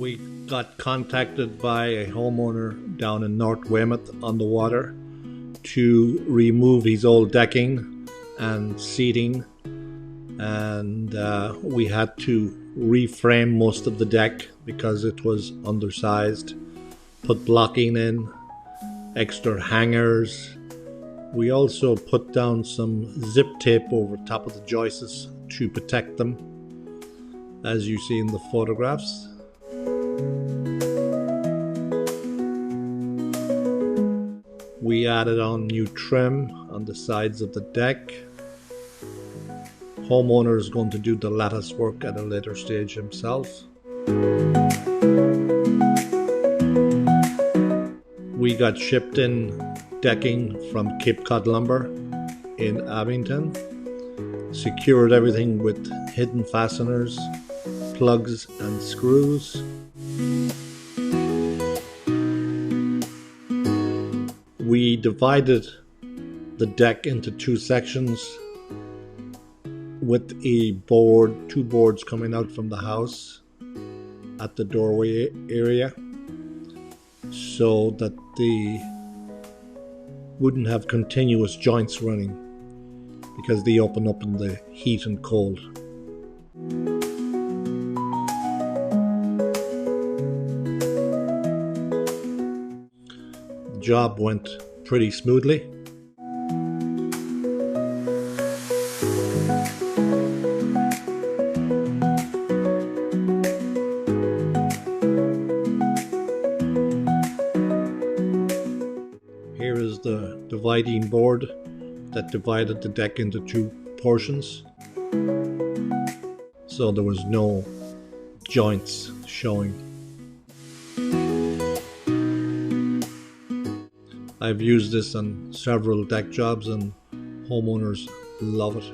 We got contacted by a homeowner down in North Weymouth on the water to remove his old decking and seating, and we had to reframe most of the deck because it was undersized, put blocking in, extra hangers. We also put down some zip tape over top of the joists to protect them, as you see in the photographs. We added on new trim on the sides of the deck. Homeowner is going to do the lattice work at a later stage himself. We got shipped in decking from Cape Cod Lumber in Abington. Secured everything with hidden fasteners, plugs and screws. We divided the deck into two sections with a board, two boards coming out from the house at the doorway area, so that they wouldn't have continuous joints running because they open up in the heat and cold. The job went pretty smoothly. Here is the dividing board that divided the deck into two portions, so there was no joints showing. I've used this on several deck jobs and homeowners love it.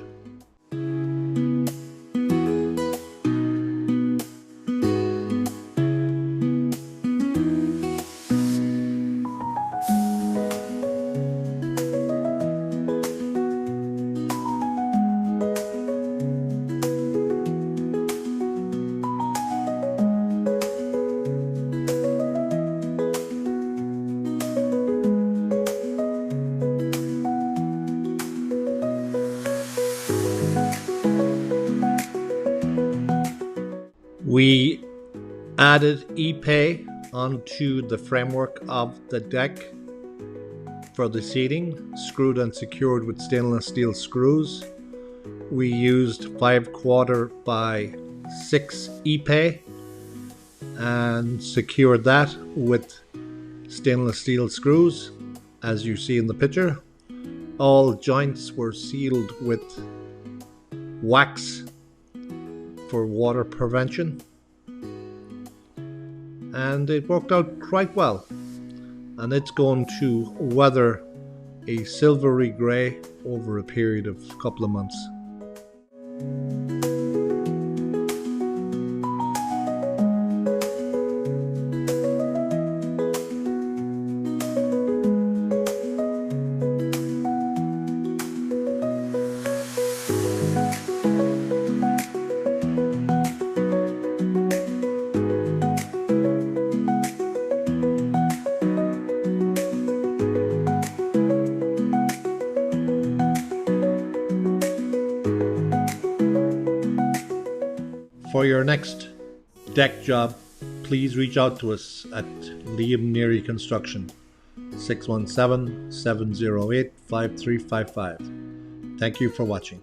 We added epay onto the framework of the deck for the seating, screwed and secured with stainless steel screws. We used 5/4 by 6 epay and secured that with stainless steel screws, as you see in the picture. All joints were sealed with wax for water prevention, and it worked out quite well, and it's going to weather a silvery grey over a period of a couple of months. For your next deck job, please reach out to us at Neary Construction, 617-708-5355. Thank you for watching.